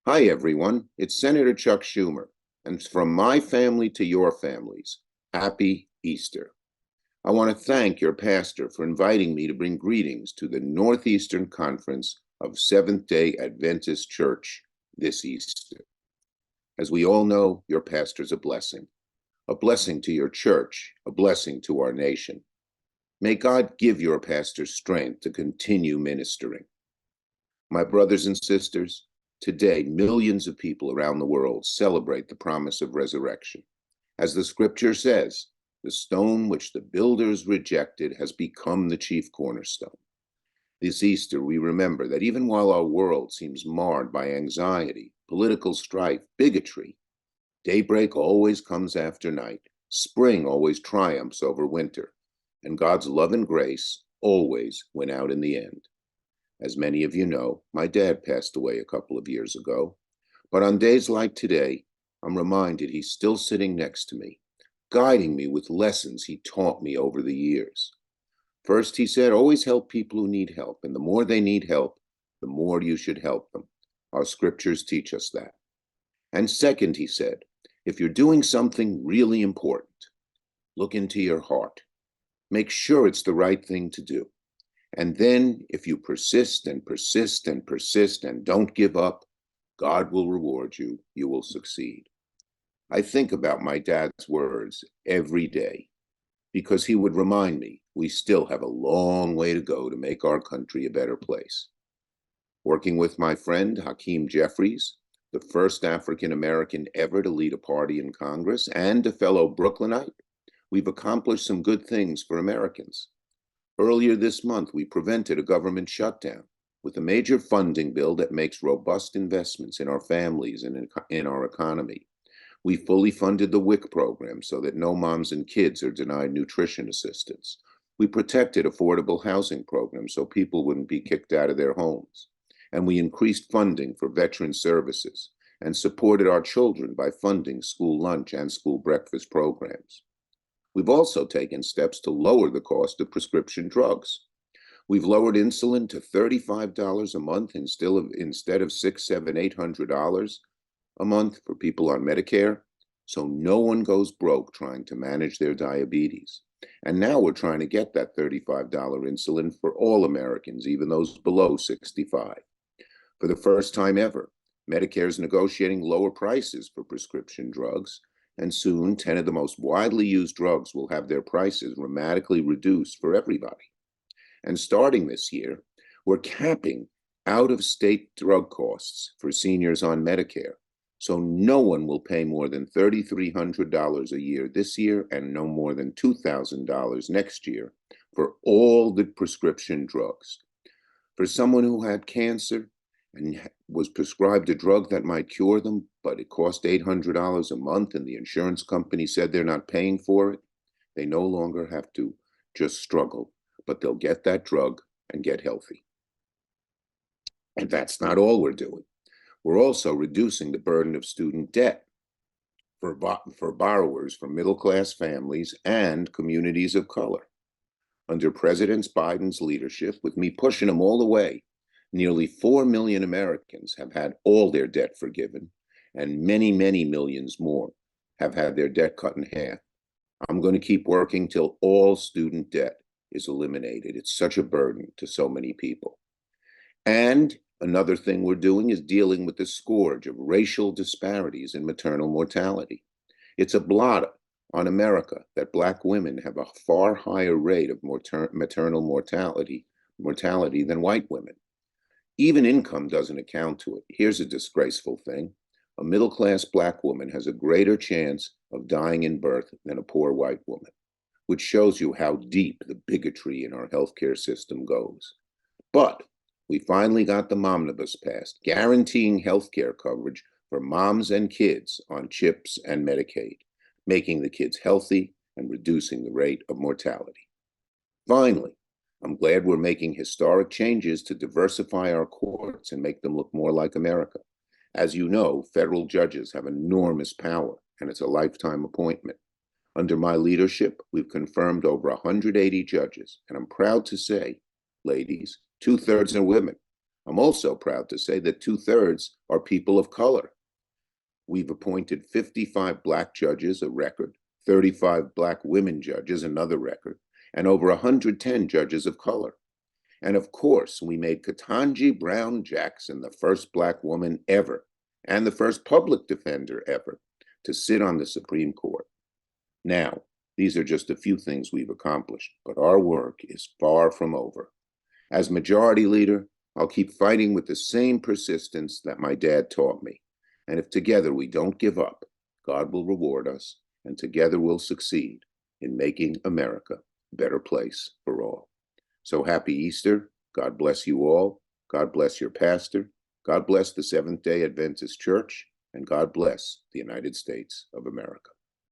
Hi, everyone. It's Senator Chuck Schumer, and from my family to your families, happy Easter. I want to thank your pastor for inviting me to bring greetings to the Northeastern Conference of Seventh-day Adventist Church this Easter. As we all know, your pastor's a blessing to your church, a blessing to our nation. May God give your pastor strength to continue ministering. My brothers and sisters, today millions of people around the world celebrate the promise of resurrection. As the scripture says, the stone which the builders rejected has become the chief cornerstone. This Easter, we remember that even while our world seems marred by anxiety, political strife, bigotry, daybreak always comes after night, spring always triumphs over winter, and God's love and grace always win out in the end. As many of you know, my dad passed away a couple of years ago, but on days like today, I'm reminded he's still sitting next to me, guiding me with lessons he taught me over the years. First, he said, always help people who need help, and the more they need help, the more you should help them. Our scriptures teach us that. And second, he said, if you're doing something really important, look into your heart. Make sure it's the right thing to do. And then, if you persist and persist and persist and don't give up, God will reward you. You will succeed. I think about my dad's words every day because he would remind me we still have a long way to go to make our country a better place. Working with my friend Hakeem Jeffries, the first African American ever to lead a party in Congress and a fellow Brooklynite, we've accomplished some good things for Americans. Earlier this month, we prevented a government shutdown with a major funding bill that makes robust investments in our families and in our economy. We fully funded the WIC program so that no moms and kids are denied nutrition assistance. We protected affordable housing programs so people wouldn't be kicked out of their homes. And we increased funding for veteran services and supported our children by funding school lunch and school breakfast programs. We've also taken steps to lower the cost of prescription drugs. We've lowered insulin to $35 a month instead of $600, $700, $800 a month for people on Medicare, so no one goes broke trying to manage their diabetes. And now we're trying to get that $35 insulin for all Americans, even those below 65. For the first time ever, Medicare is negotiating lower prices for prescription drugs, and soon 10 of the most widely used drugs will have their prices dramatically reduced for everybody. And starting this year, we're capping out-of-state drug costs for seniors on Medicare, so no one will pay more than $3,300 a year this year and no more than $2,000 next year for all the prescription drugs. For someone who had cancer and was prescribed a drug that might cure them, but it cost $800 a month and the insurance company said they're not paying for it, they no longer have to just struggle, but they'll get that drug and get healthy. And that's not all we're doing. We're also reducing the burden of student debt for borrowers from middle-class families and communities of color. Under President Biden's leadership, with me pushing them all the way, nearly 4 million Americans have had all their debt forgiven, and many, many millions more have had their debt cut in half. I'm going to keep working till all student debt is eliminated. It's such a burden to so many people. And another thing we're doing is dealing with the scourge of racial disparities in maternal mortality. It's a blot on America that Black women have a far higher rate of maternal mortality than white women. Even income doesn't account to it. Here's a disgraceful thing. A middle-class Black woman has a greater chance of dying in birth than a poor white woman, which shows you how deep the bigotry in our healthcare system goes. But we finally got the momnibus passed, guaranteeing healthcare coverage for moms and kids on CHIPS and Medicaid, making the kids healthy and reducing the rate of mortality. Finally, I'm glad we're making historic changes to diversify our courts and make them look more like America. As you know, federal judges have enormous power, and it's a lifetime appointment. Under my leadership, we've confirmed over 180 judges, and I'm proud to say, ladies, 2/3 are women. I'm also proud to say that 2/3 are people of color. We've appointed 55 Black judges, a record, 35 Black women judges, another record, and over 110 judges of color. And of course, we made Ketanji Brown Jackson the first Black woman ever and the first public defender ever to sit on the Supreme Court. Now, these are just a few things we've accomplished, but our work is far from over. As Majority Leader, I'll keep fighting with the same persistence that my dad taught me. And if together we don't give up, God will reward us, and together we'll succeed in making America a better place for all. So happy Easter. God bless you all. God bless your pastor. God bless the Seventh-day Adventist Church, and God bless the United States of America.